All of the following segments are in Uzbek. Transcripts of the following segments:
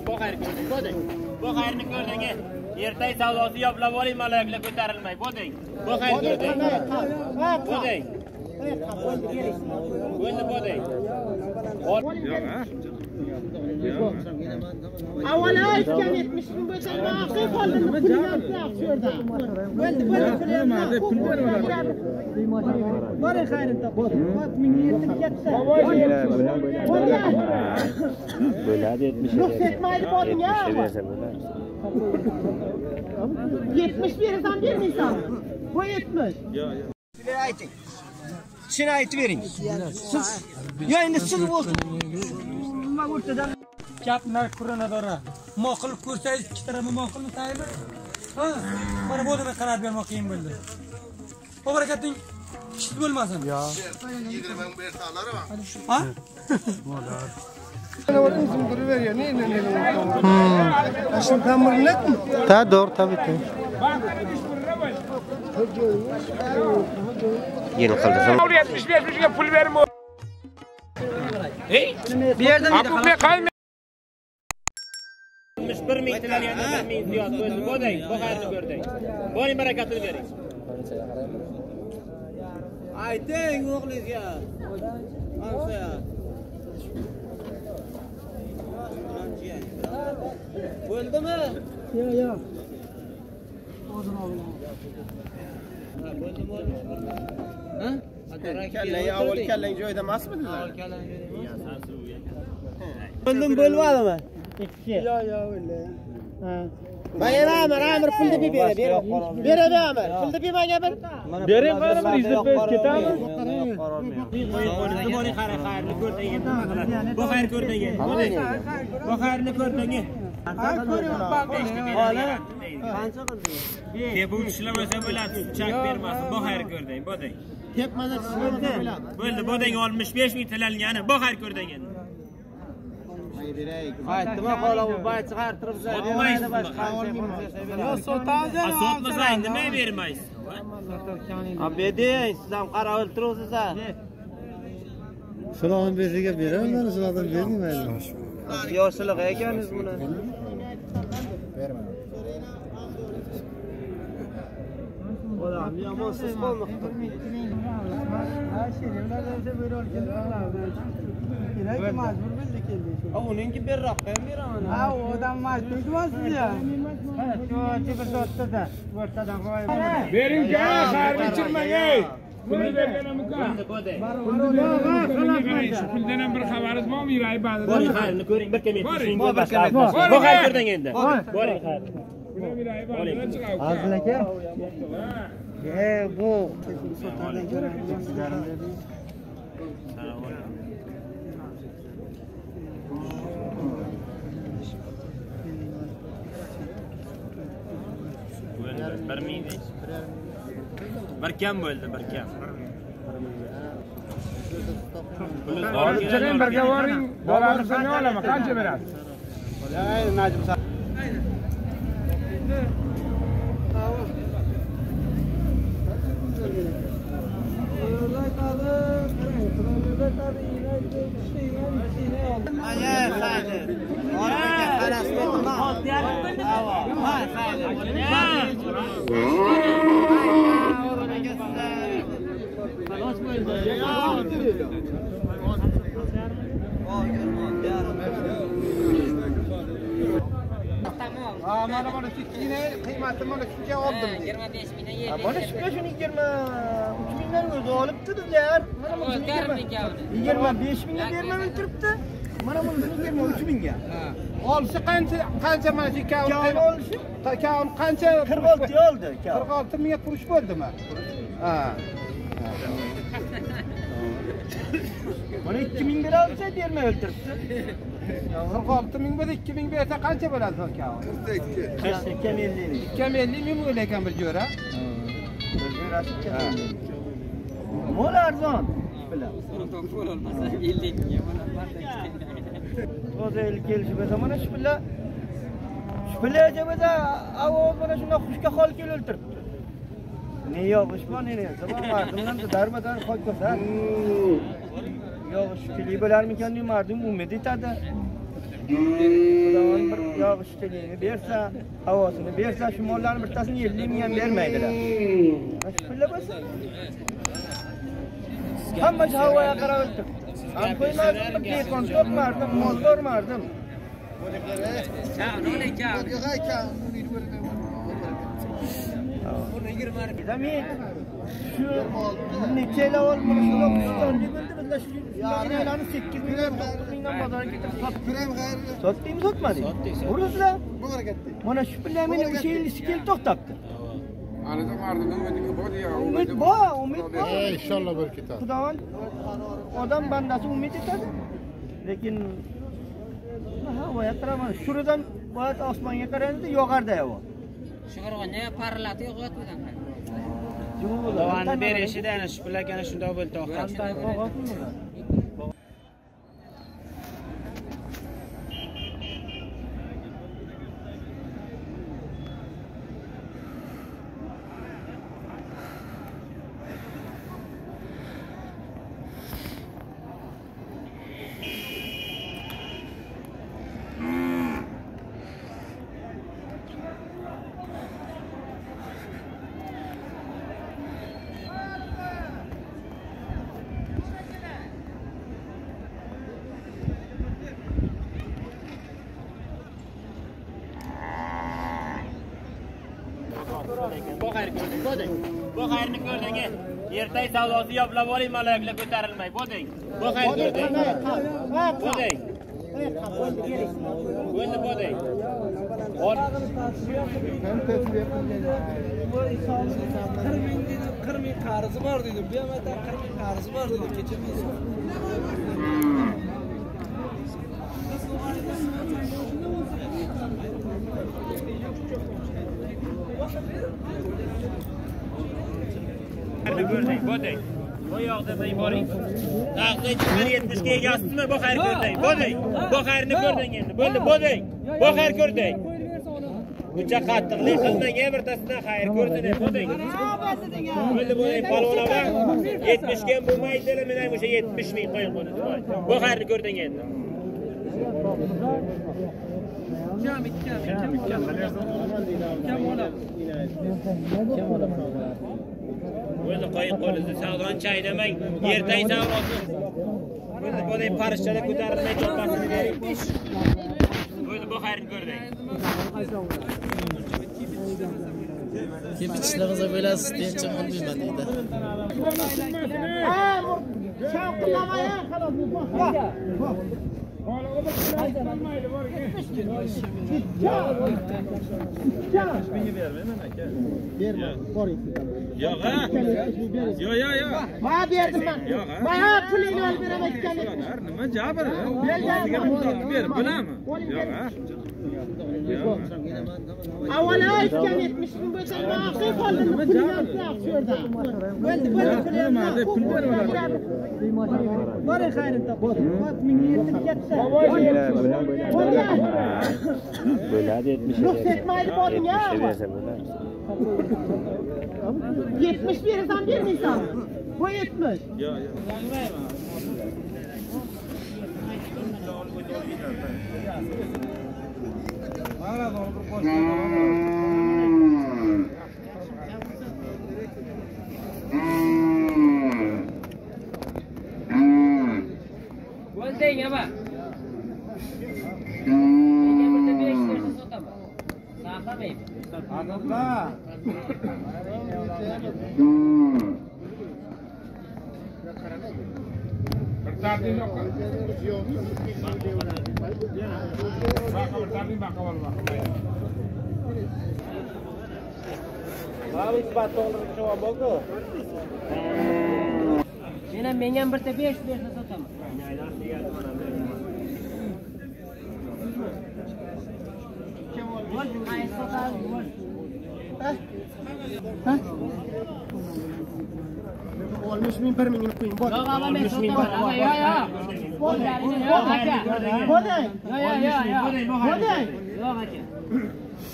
Bu xayr ko'rding. Bu xayrni ko'rding. Ertay savdosi yoplab oling, malaklar ko'tarilmay. Bo'ding. Bu xayr ko'rding. Bo'ding. Bo'ldi bo'ding. Yo'q, ha? Avvalo aytgan 70 ming bo'lsa, ma'qul qoldimi? Pul yo'q yerda. Bo'ldi, pul beradi. Bora xayrin topdi. 60 yetib ketdi. Bo'ladi 70. Ruxsat etmaydi bo'ding-a. 70 berasan, bermaysan. Bu 70. Yo'q. Sizlar ayting. Shuni aytib bering. Siz yo endi siz bo'lsin. Nima o'rtadan gaplar ko'rinadora. Moqil ko'rsangiz ikki tarafni moqilni taymi? Ha, mana bu odamga qarab bermoq qiyin bo'ldi. Bu harakating kichik bo'lmasin. Yo. 20 ming bersalar va. Ha? Ta doğru tabii ki. Yeni qildim. 75 ga pul bermo. bu yerdan edi. 61 ming tilal yana 1 ming ziyod bo'ldi. Bo'ding, bu xayrni ko'rding. Bo'ling, barakatini bering. Ayting o'g'lingizga. Olsa. Bo'ldimi? Yo'q. Ha? Kallang avval kallang joyida emasmidi? Bo'ldim bo'lmadimi? 2. Yo'q, o'yla. Ha. Mana Amir pulni bera. Beradi Amir. Pulni bermaga bir. Bering qarab izlab ketamiz. Bo'ling, xayrni ko'rding. Bu xayr ko'rding. Bo'ling. Bu xayrni ko'rding. Qancha qilding? Tep uçishlar bo'lsa bo'ladi, chak bermasin. Bu xayr ko'rding. Bo'ding. Tepmada bo'ldi. Bo'ldi, bo'ding 65 ming tilalgani. Bu xayr ko'rding endi. Aytdim, qo'la bu bay chiqartirib Sotmaysiz. Yo, sotamiz. Sotmasa nima bermaysiz? Abeding, siz ham qarab o'ltiribsiz. Şuranın besiga beraman, şuradan bermayman. Yoshliq ekaniz buni. Odam yomonsiz qolmoqda. Uninki berroqqa ham beraman. Ha, odam majburmisiz ya? Ha, shu bir do'stda. O'rtadan qo'yib. Bering-a, xayrni ichirmang ey. Pulni berganim uka. Puldan ham bir xabaringiz bormi? Yuray ba'zida. Bo'ling, xayrni ko'ring, bir kim yetishing bo'lmasa. Bu xayr ko'rding endi. Bo'ling, xayr. Azil aka. Bu bir kam bo'ldi, bir kam. Olib chiqing, birga boring. Bolamni olaman, qancha berasiz? Najim sa. Mana mana kichkina qiymati mana shuncha oldim. 25 mingdan yer. Mana shunga shuni 23 mingdan o'zi olibdi dedilar. Mana buni 25 mingga bermay o'tiribdi. Mana buni 23 mingga. Olsa qancha mana shu kavun olishi? Kavun qancha? 46 oldi. 46 mingga qurish bo'ldimi? Ha. Mana 2 ming bera olsa bermay o'tiribdi. 46 ming bo'lsa 2 ming bersa qancha bo'ladi kavun? 42 250 ming bo'lar ekan bir jo'ra. Mo'l arzon. Bilan. Bo'lolmasa 50 mingga O'zi kelishi bo'lsa mana shu bilan Bilaja bo'lsa, avval mana shunday xushga hol kelib o'ltiribdi. Ne yo'q, ishmon ne yo'q. Mardimdan darmadan qo'yib qo'ysa. Yo'q, shu keli bo'larmikan deb mardim umid etadi. Xudo yog'ishligini bersa, havosini bersa, shu mollarning bittasini 50 ming ham bermaydilar. Shu pilla bo'lsa. Hamma havoga qarab o'tib. Ham qo'ymadim, bekon topmadim, mol tormadim. Demek şu neçeyle olmuş Türkistan'da bizler şu yarılarını 8 milyon 9 milyon pazara getirip sattı mı satmadı? Orası da bana şu bilemeni bir şeyin skill toktaptı. Umid bu. İnşallah bereket. Xudodan odam bandasi umid etadi. Lekin havo yaqiraman. Shuridan boyat osmonga qaraydi, yog'arda havo. Shug'urg'onga parlati yo'qotmagan. Dovonni berishida ana shu pulakani shunday bo'ldi to'xtab. Qanday qog'ozmi bular? Bu xayrni ko'rding. Ertay savdosi yoplab oling, malaklar ko'tarilmay. Bo'ding. Bu xayr ko'rding. Bo'ding. Bo'ding. Qirming qarzi bor dedim. Bu ham aytar 40 ming qarzi bor dedi. Kechirmaysiz. Ko'rding, bo'ding. Bu yoqda men boring. Taqdir 70 ga egasizmi? Bu xayr ko'rding. Bo'ding. Bu xayrni ko'rding endi. Bo'ldi, bo'ding. Bu xayr ko'rding. Buncha qattiqlik qilmang, birtasidan xayr ko'rding, bo'ding. Bo'ldi, bo'ding, palonova. 70 ga bo'lmaydi, men ham o'sha 70 ming qo'ying qo'ydim. Bu xayrni ko'rding endi. Bo'ldi, qo'ying qo'lingizni, savdoni chaynamang. Ertay savdosi. Bo'ldi, bo'ding, parishchalar ko'tarilmay to'pasini bering. Bo'ldi, bu xayrni ko'rding. Kim ishlarimizni bilasiz, tinch olmayman deydi. Shavqinlamaya xolos bu. Yo'q, ha? Yo'q. Ha berdim ben. Baya pulini olib beraman ekan. Nima jabr? Sizga berib bilaman. Yo'q, ha? Avvalo aytgan 70 ming bo'lsa, ma'qul qoldimi? Pulni olib sho'rda. Bo'ldi, pul beradi. Bor xayrin topib. 1000 yetib ketdi. Bo'ladi 70. Ruxsat mayli bo'lding ya. 70 berasan, bermaysan. Bu 70. Yo'q. Bo'lding, ama. Nega bitta 5 narsa sotaman? Saqlamayman. Adamlar. Men ham bitta 5 narsa sotaman. Bo'ldi, qaysi sotaman? Olmuş min 1 mingini qo'ying. Yo'q, ama men sotaman. Yo'q. Bo'ldi. Yo'q aka.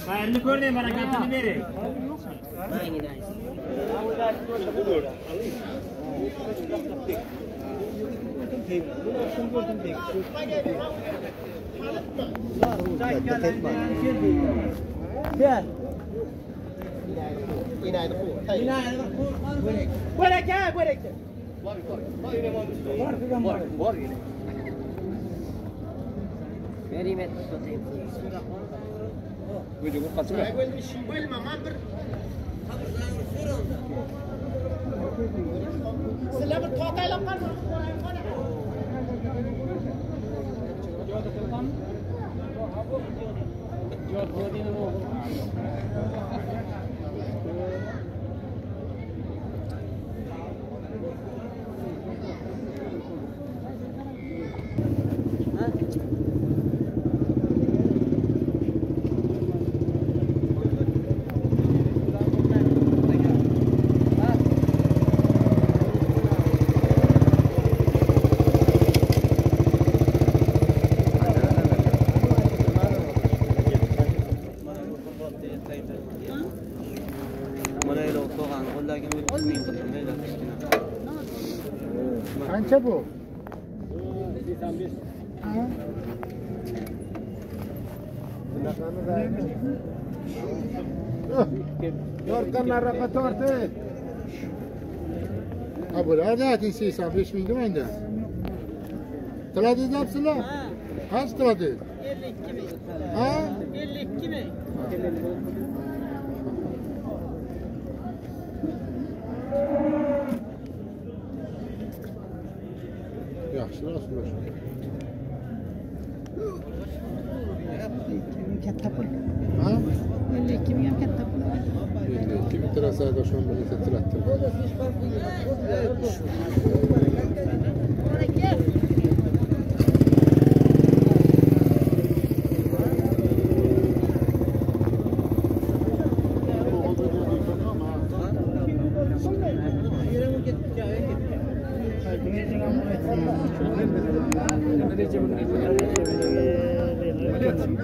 Xayrni ko'rding, barakatini bering. Gel. İnaydı bu. İnaydı bu. Börek ya, börek. Var yine. Merimet tutayım. Böyle bu kaçma. Böyle bir şey böyle mamam bir. Sizler bir totayla var mı? Qancha bu? Yorganlar tortib. Ha bularda 85 ming demangda. Tiladi debsizlar? Qancha tiladi? 52 ming. Ha? 52 ming. Yaxshi rasul. Katta pul. Ha? 52 ming ham katta pul. 52 ming tirasada shunda tiratdi.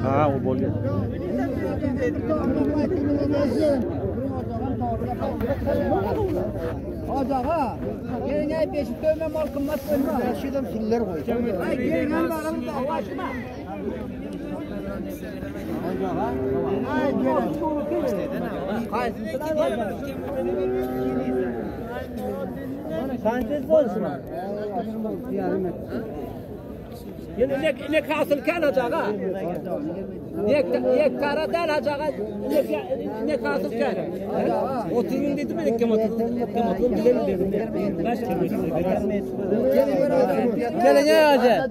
Ha, o bo'lgan. Ocağa, gelin ay 5 dövme mal kımmat koyma. Şuradan filler koy. Ay gelin ay bağımda hava açma. Ocağa, ay gelin. Sanchez olsun. Yine ne kasıl kan acağa. Yek kara der acağa. Ne kasıl kan. 30 bin dedi mi kemat? Kemat dedim. Gelin ya aca.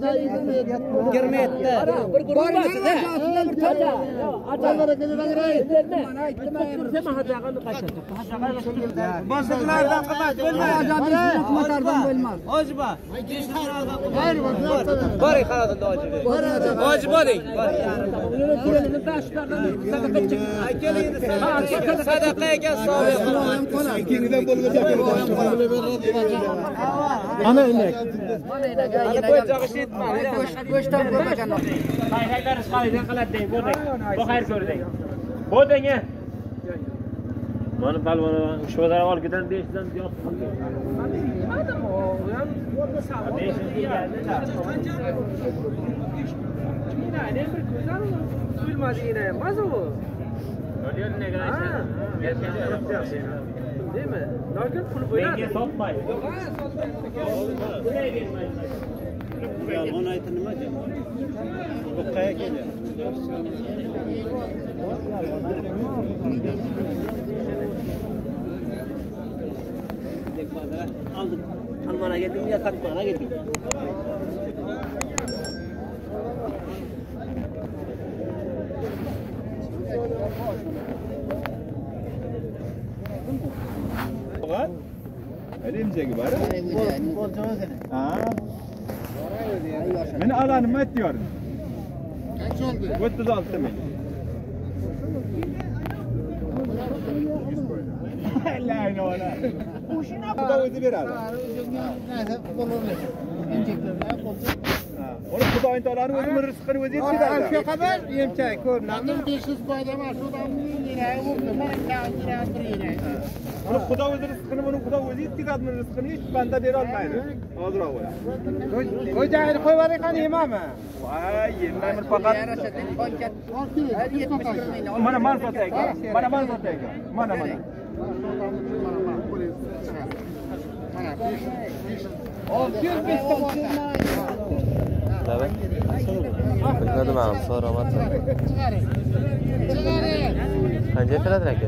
Girmette. Bir grup var. Acağa gelin. Sema acağa kaçtı. Basıklardan kımat. Bölmez. Acağa motordan bölmez. Acaba. Bari karadan da acaba. Acaba bari. Kulağını taşlardan sadaka çık. Ay gelin sadakaya gel sağ. İkinciden bolacak. Ana inek. Ana koyacak şey etme. Koştan koymacan. Hay karış qalaydan qalatding, bo'lding. Bu xayr ko'rding. Bo'lding. Mana balvon shu dara olib ketan 5 dan ziyod qildi. Adam o, ham 5 yine bir güzel duyulmaz yine yapmaz o. Öyle ne kadar şey. Değil mi? Lakin pul böyle. Peki sokmayın. Yok ha sokmayın. Buraya gelmeyin. Ya onu aytınım hadi. Bu kaya geliyor. Aldım. Almana geldim ya takmana geldim. Elimdeki var. Ha. Beni alanım et diyor. Kaç oldu? 36 bin. La no la. Bu da ödü bir adam. Neyse, olur. İnceklerle koptu. Onu Xudoyning taolani o'zining rizqini o'zi yetadi. Shu xabar yemchak ko'r. Nadir 500 foydama shu odamning yuragi bo'ldi. Mana ka'ziraydi. Buni Xudo o'zi rizqini, buni Xudo o'zi yetkazadi, buni rizqini hech banda bera olmaydi. Hozirroq bo'la. Xo'jayin qo'yib yuboring qani yemaman. Voy, yemayman faqat. Mana man sotayga. Mana man sotayga. Mana. Tabii. Bilmedim ağam, soramazsın. Qancha qiladi aka?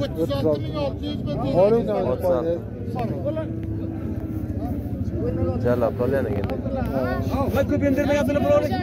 36.600 Jala qo'lyana endi. Va ko'p endirmayapsizlar bularni.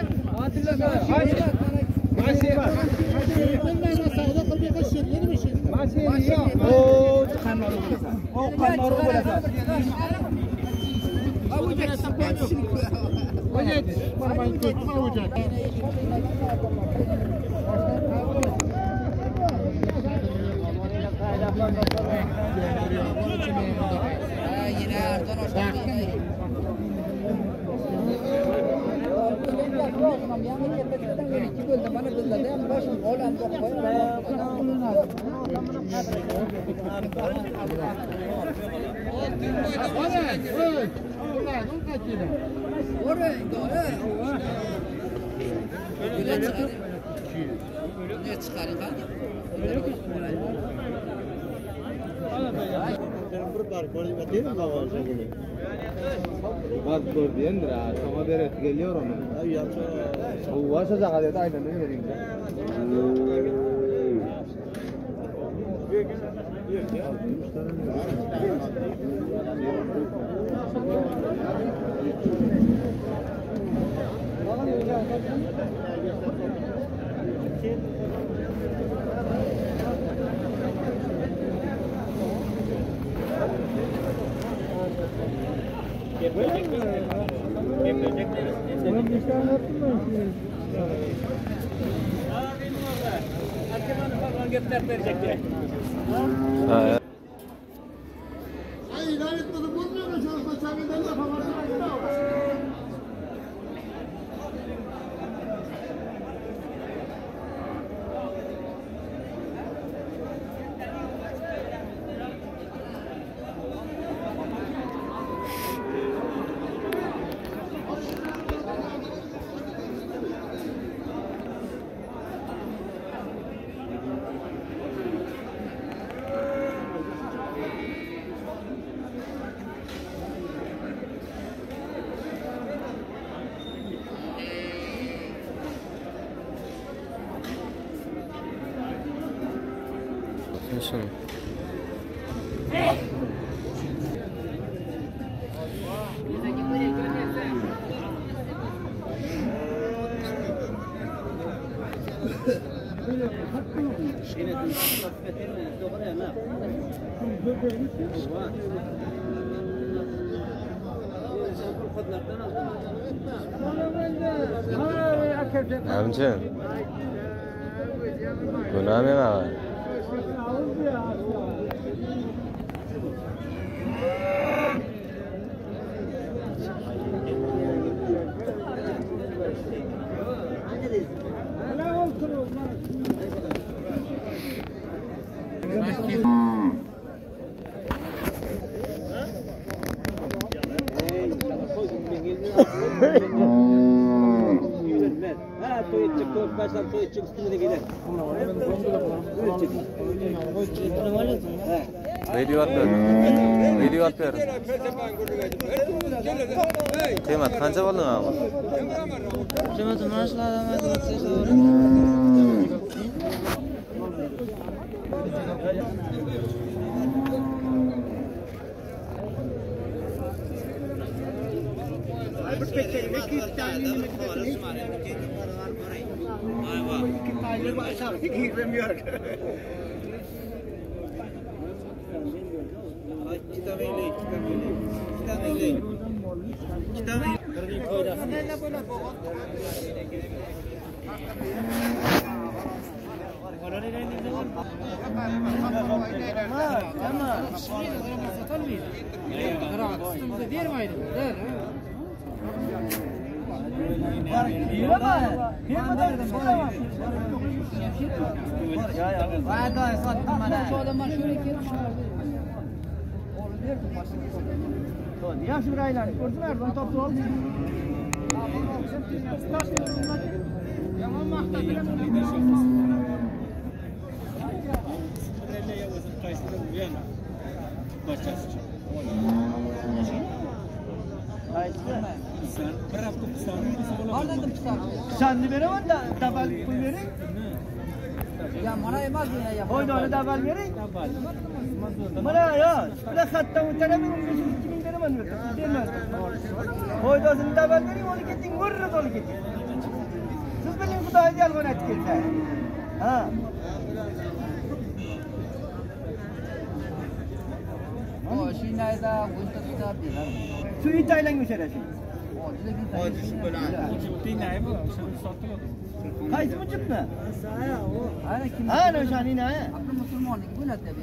Bak gördün ya, sana beret geliyor onu. Bu varsa zaten aynen vereyim de. Ay ilan etmedi bulmuyor mu? Şurada çaviden de falan. Şunu. Amca. Günah mı var? Video atıyor. Kıymet kanca buldun abi? Kıymet maaşlardan Yaxshi bir aylanib ko'rsin, arzon topib ol. Yomon maqta bilan Pisanni beraman da dabal pul bering. Ya mana emas bu ya. Oynoni dabal bering. Mana yo, bular xatdan o'taraman 15-2000 beraman bu yerda. Oynoni dabal bering, olib keting, g'urrat olib keting. Siz bilan Xudoga yolg'on aytib kelsa. Ha. Mashinada o'nta tutab beradi. Shu itaylang o'sharasi. Qaysi muchibmi? Ana kim? Ana o'shanini, ha. Akıl musulmonlik bo'ladi deb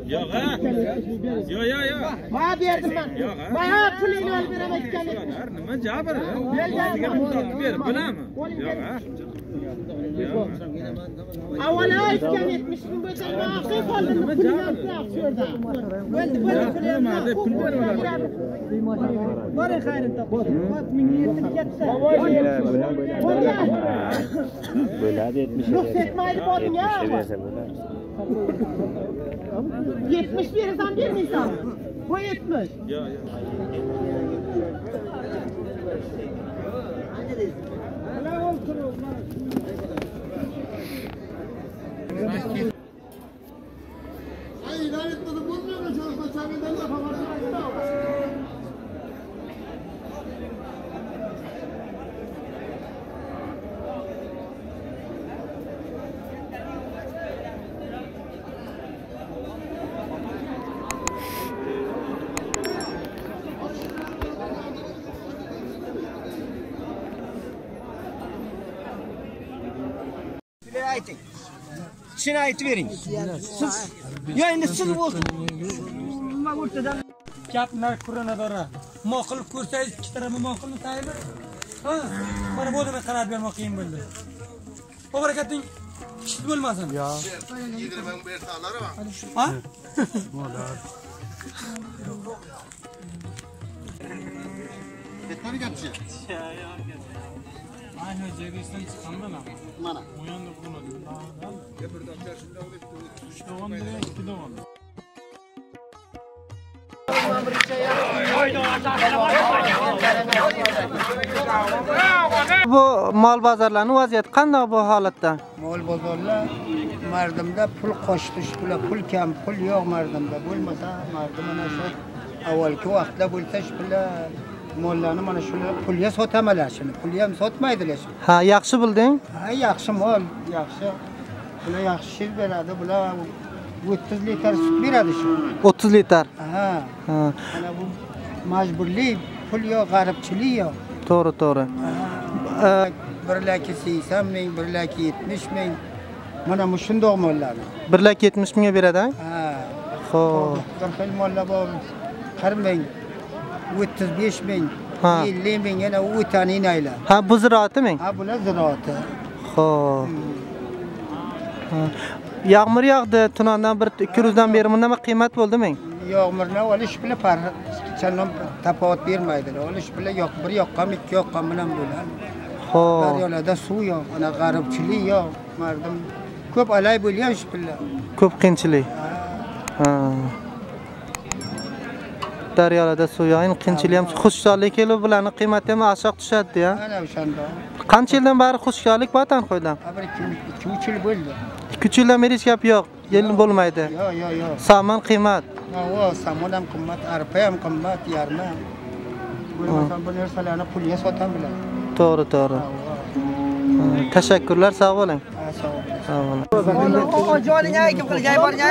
Yo'q ha? Yo'q. Ha berdim ben. Bayağı pulini olib beraman ekan. Nima jabr? Sizga topib berib bilaman. Yo'q ha? Avvalo aytgan 70 ming bo'lsa, ma'qul qoldimi? Pulini olib berdi. Bo'ldi, pul beradi. Boring xayrin topib. 6000 yetib ketdi. Bo'ladi 70. Yo'q, setmaydi boring ya. 70 verirsan, bermaysan. Bu 70. Yo'q. Ay, lanet olsun, bunlar da çalışma çabından da falan. Ayting. Shuni aytib bering. Siz yo endi siz nima o'rtadan gaplar ko'rinadora. Ma'qul ko'rsangiz ikki tarafni ma'qulni taymi? Ha, mana bu odamga qarab bermoq qiyin bo'ldi. Oberakating kichik bo'lmasin. Yo. Yedirmem bu yertaları var. Ha? Yetmedi geçti. Aynen Zeyris'ten çıkandan ama. Mana. Uyandı bunu. İşte on liraya 2 dolar. Haydi Bu mol bozorlarning vaziyati qanday bu holatda? Mol bozorlar mardimda pul qo'shtish, pul kam, pul yo'q mardimda. Bo'lmasa mardim mana shu avvalgi vaqtda bo'lsa shu mollarni mana shular pulga sotamalar shuni. Pulga ham sotmaydilar. Ha, yaxshi bilding? Ha, yaxshi mol, yaxshi. Bular yaxshi shir beradi, bular 30 litr sut beradi shu. 30 litr. Ha. Mana bu majburli pul yo'q, g'aribchilik yo'q. To'g'ri. 1,80 ming, 1,70 ming. Mana shundoq mollarni. 1,70 mingga beradi? Ha. Xo'p. Bir xil mollar bor. 40 ming, 35 ming, 50 ming yana o'taning aylar. Ha, bu ziroatimi? Ha, bular ziroati. Xo'p. Yağmur yağdı, tunandan bir 200 dan beri bundan qiymat bo'ldimi? Yağmurni olish bilan farq channom tafovut bermaydilar. Olish bilan yo'q, bir yoqqan, ikki yoqqan bilan bo'ladi. Xo'p. Daryolarda suv yo'q, ana g'aribchilik yo'q. Mardim ko'p alay bo'lgan shu bilan. Ko'p qiyinchilik. Ha. Daryolarda suv yo'q, qiyinchilik ham, xushyorlik kelib bularning qiymati ham oshib tushadi-ya. Ana o'shanda. Qancha yildan beri xushyorlik bor Tanxo'ydan? 2-3 yil bo'ldi. 2-3 yildan beri hech gap yo'q. Yelin bo'lmaydi. Yo'q. Saman qiymat. Ha, saman ham qimmat, arpa ham qimmat, yarmi. Bo'lmasa bu narsalarni pulga sotam bilan. To'g'ri. Tashakkurlar, sog' bo'ling. Sog' bo'ling. Joninga kim qilgan borgan?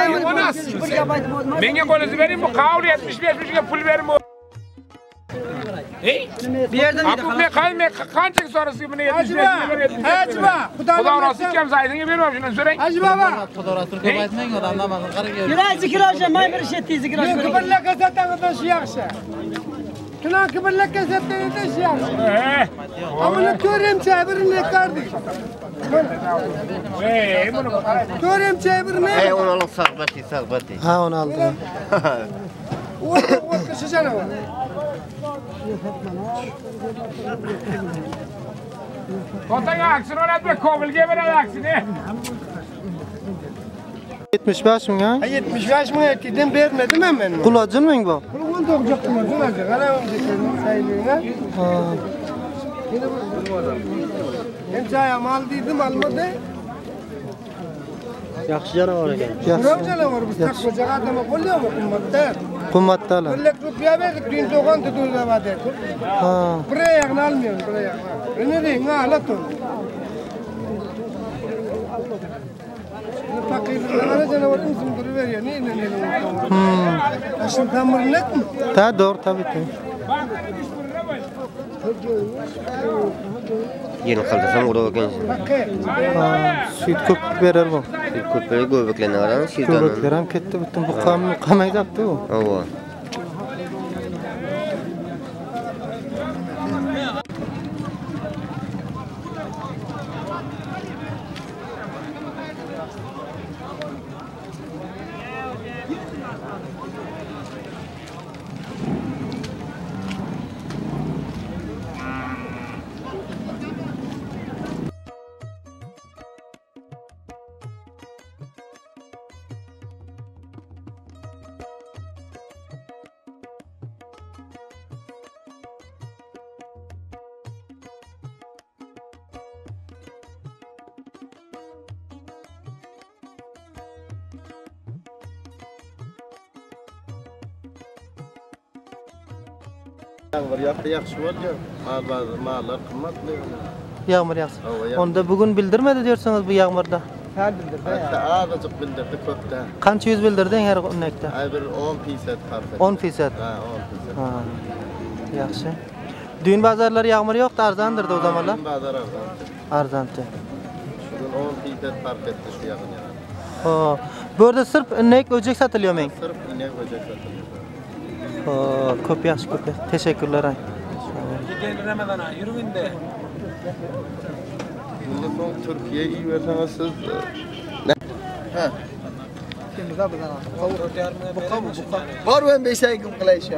Menga qo'lingizni bering, bu qavli 75 mingga pul berib. Bu yerda men qanchaga so'rasiz buni 75 mingga berib? Hajba, Xudo rozi ham zaydinga bermam, shuni so'rang. Hajba. Xudo rozi ko'p aytmang, odamlar maqsad qarab keldi. Kirachi kirojam, men bir shettingizni kirojam. Kibrlar kasatdan shu yaxshi. Tunan kibrlar kasatdan shu yaxshi. Ammo ko'rimcha birini qardik. Buni Ko'rimcha birini. Onu alıp sağbati. Ha, onu aldım. O kışıcana var. Kotaga aksini oladimi? Kobilga beradi aksini. 75 ming ha? 75 ming aytdim, bermedim men. Qulojin ming bu? Qulon to'g'ri qildim, qara saylinga. Ha. Enchaya mal dedim, almadi. Yaxshi janovar ekan. Yaxshi janovar, biz taqo'jaga adamga qo'lyapmiz qimmatda. Qimmatdalar. 1 lakh rupiya berdik, din to'g'on to'labadi. Ha. Bir oyog'ini olmayman, bir oyog'ini. Nima deyman, ala tur. Faqirlarga janovar o'zim turavergan, ne. Ashun ta'mirlatmi? Ta, doğru tabii. Yeni kaldısam oraya gelsin. Süt köp verir bu. Köpeği göbeklerine varan şirdanın. Göbekler hem ketti bütün bu kamayacak değil mi? Ova. Yağmur yağdı yaxşı var ya. Mallar kımmatlı. Yağmur yağsın. Onda bugün bildirmedi diyorsunuz bu yağmurda. Ha bildirdi. Hatta azıcık bildirdi köpte. Qancha yüz bildirdin her örnekte? Ay bir 10% fark. 10%. Ha 10%. Ha. Yaxshi. Düğün bazarları yağmur yo'qdi, arzandırdı o zamanlar. Bazar Arzandı. Şunun 10% fark etti şu yakın yana. Ha. Bu yerda sırf inek öcek satılıyor men. Sırf inek böcek satılıyor. Ha, ko'p yaxshi, ko'p. Teşekkürler ay. Yig'in Ramazon oyi, yuring de. Bundan so'ng Turkiyaga yuborsang'iz siz ha. Bor ben 5 ay kun qilayshi.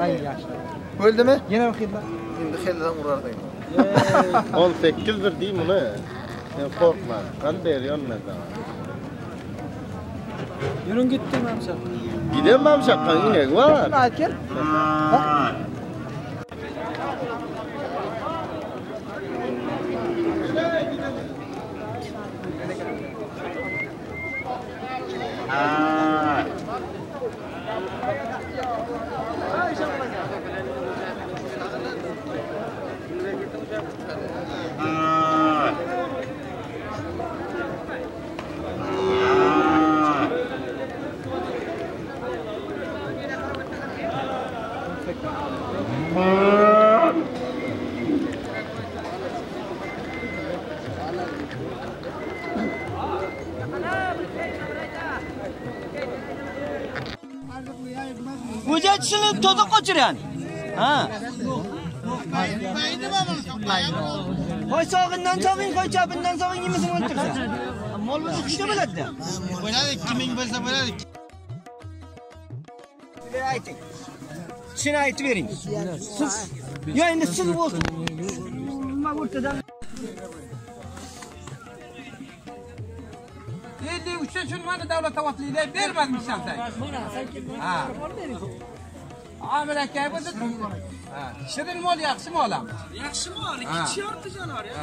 Bo'ldimi? Yana xillar. Endi xildan urardim. 18 bir deyim uni. Sen qo'rqma. Qanday yonmasa. Yuring gitdim hamsa. Gidemem şakkan inek var. Aytken. O'jatishini to'da qochiran. Ha. Qo'y sog'indan sog'ing, qo'y chapindan sog'ing yemisini o'ltirsa. Mol bo'lsa qishda bo'ladi-da. Bo'ladi 2000 bo'lsa bo'ladi. Sizlar ayting. Shuni aytib bering. Siz yo endi siz bo'lsin. Nima o'rtadan 53 mani davlat tavaqqiligida bermadim sen. Ha. Amir aka bo'ldi. Ha. Shirin mol yaxshi molam. Yaxshi mol, 2 shorti janor ya.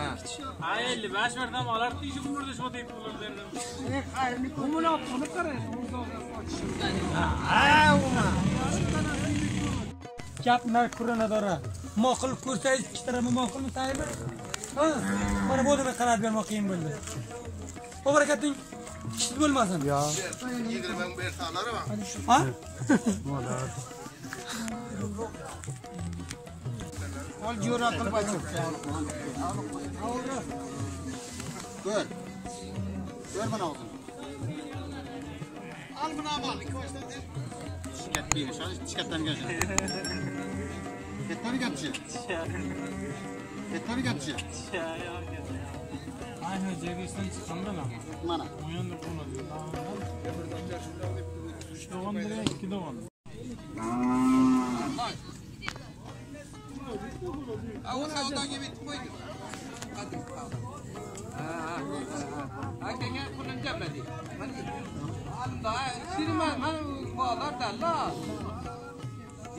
Ha, 55 birdan olar tishi umurda shu deb bo'ldirdim. Xayrni ko'mini olib qarang. Gaplar ko'rinadora. Moqil ko'rsangiz ikki tarafni moqilmi taymi? Ha, mana bu odamga qarab bermoq qiyin bo'ldi. Obarakating ishli bo'lmasin. Yo. 20 ming bersalar va. Ha? Ol jo'ra qilib aytib. Ko'r. Ko'r mana o'zim. Al buni al. Shikayat berish, shikayatdan kelsin. Ketdan kelchi. Ketdan kelchi. Ayni joyga chiqamdan. Mana. Bu yerda bo'ladi. 3 do'g'on bergan 2 do'g'on. Avval savdoga bitib qo'ydi. Akaga pulni jamladi. Allah, sirman mana bozor dalla.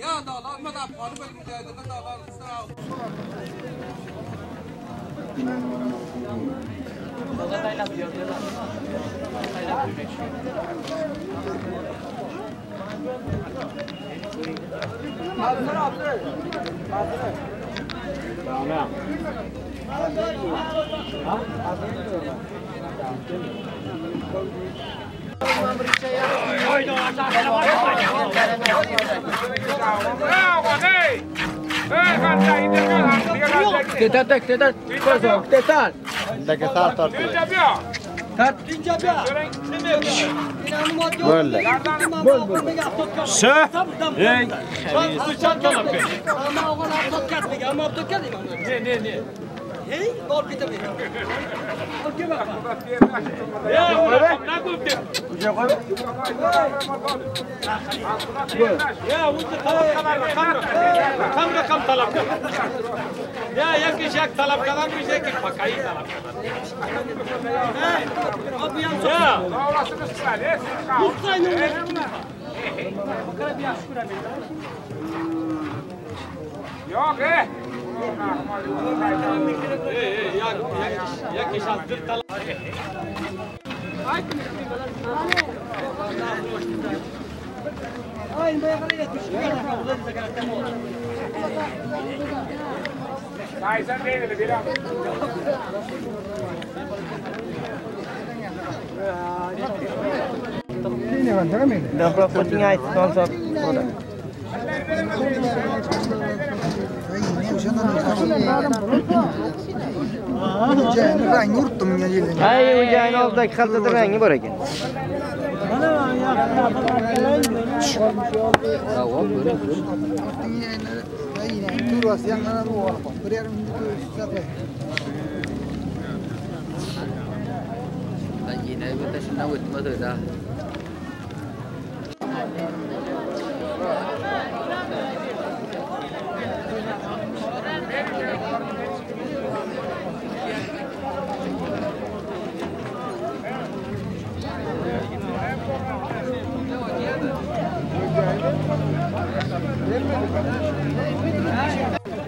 Ya dalla, mana qolib bo'lgan joyda dalla. Hey, bol ketaver. Okey bak. Ya, ne qilibdi? O'sha qo'y. Ya, o'zi kam raqam talab qil. Ya, yoki shak talab qilar, yoki paqay talab qilar. Abi ham. Ya, orasini qiladi. Uqsayni. Qarab yaxshi ko'raman. Yo'q, Yoki shazdir talab. Ay, bayaqaga Aysan deydi, biram. Dapat kucing ais konsep. Rangi urtdim ya yelin. Ay, o'jani oldagi xaltada rangi bor ekan. Mana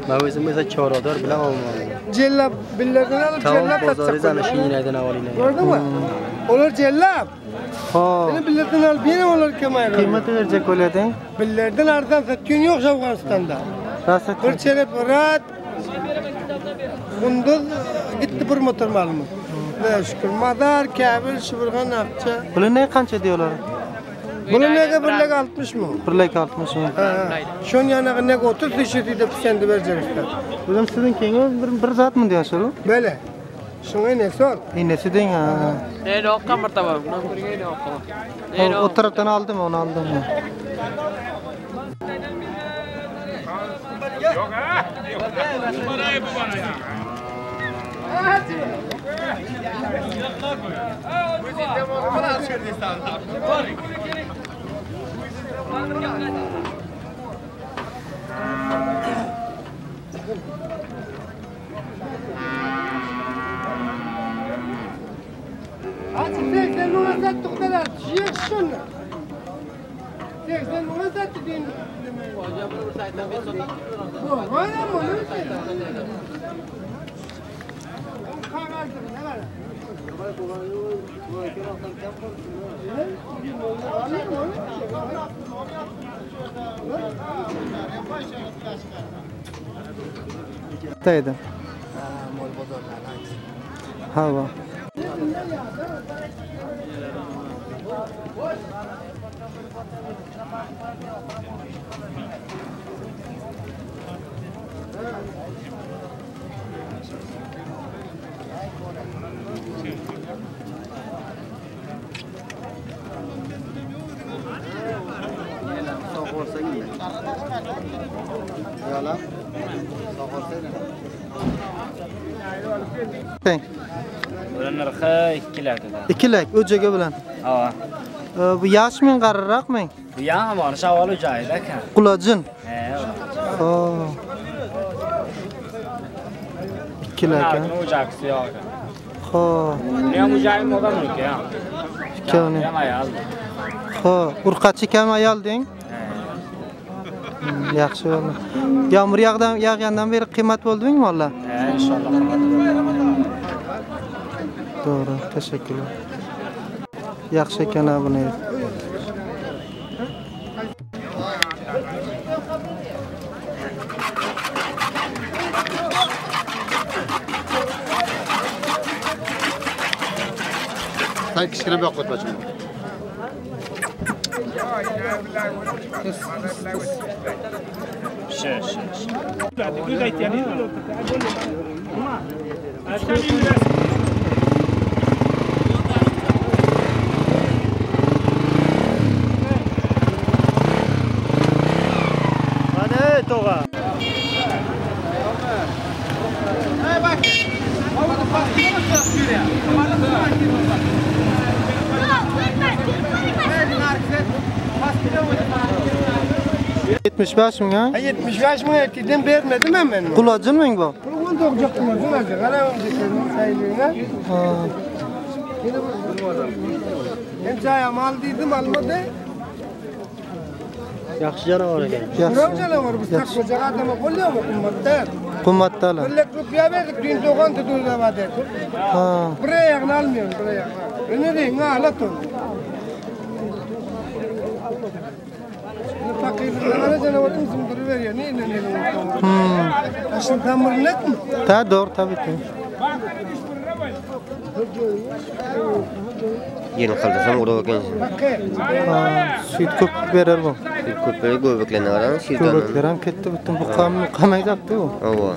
Ben mesela çorador bilen olmalı. Cellap billerden alıp Tavuk cellap bozarız ana şeyinaydan avalıyla. Gördün mü? Olur cellap. Xo'p. Beni billerden al beni olar kemaydi. Qiymati verecek bo'lading? Billerden arzon satgan yo'q Afg'onistonda. Rosa. Bir çelep rat. Kunduz gitti bir motor malımı. Ne şükür. Madar, kabel, şıbırgan akça. Bular ne qancha diyorlar? Bunun nege 160 mı? 160 mı? Şun yanına ne 30 düşürdü de sendi verecekler. Bizim sizin kengimiz bir zat mı diyorsunuz? Böyle. Şuna ne sor? İğnesi deyin ha. Ne okkan bir tabi. O taraftan aldım onu aldım. Yok ha? Yok. Parayı bu bana ya. Hadi sen onu sattık kadar. Şiyek şunu. Sen onu sattık din. Bu var mı? Tayda. Hava. Bular narxi 2 lak. 2 lak o'jaga bilan. Ha. Bu yoshmi, qariroqmi? Bu ham bor, savol joyida ekan. Qulojin. He. Xo'p. 2 lak. Bu jaksi yo'q. Xo'p. Ne ham joyi moda mulk ya. Ikkovini. Ham ayol. Xo'p, urqachi kam ayol deng? Yaxshi bo'ldi. Yomg'ir yog'gandan beri qiymat bo'ldingmi mollar? He, inshaalloh. To'g'ri, tashakkurlar. Yaxshi ekan buni. Sen kişkine bir akut bacım. Hadi toğa. Bak. Havada pastayı mı satıyor ya? Yetmiş beş mi ya? 75 mi ettiğinden vermedim hemen. Kulacın mı bu? Bunu da olacak mı? Bunu olacak. Hala önceklerini sayılığına. Hem çayam aldıydım almadı. Yaxshi canavar ekan. Buram canavar bu takmaca adamı koyuyor mu kummatta? Qimmatdalar. 1 lak rupiya verdik düğün doğan tutuğuna vadet. Ha. Buraya yakın almıyorum buraya. Ne diyeyim ha alatın. Fakirlere canavarın sunduru veriyor. Ne Aşın tamırlık mı? Ta doğru tabii ki. Yeni kaldısam orada bakıyorsun. Süt köp verir bu. Köpek göbeklerine varan. Göbekler hem ketti bütün bu kamaydaktı bu. Ova.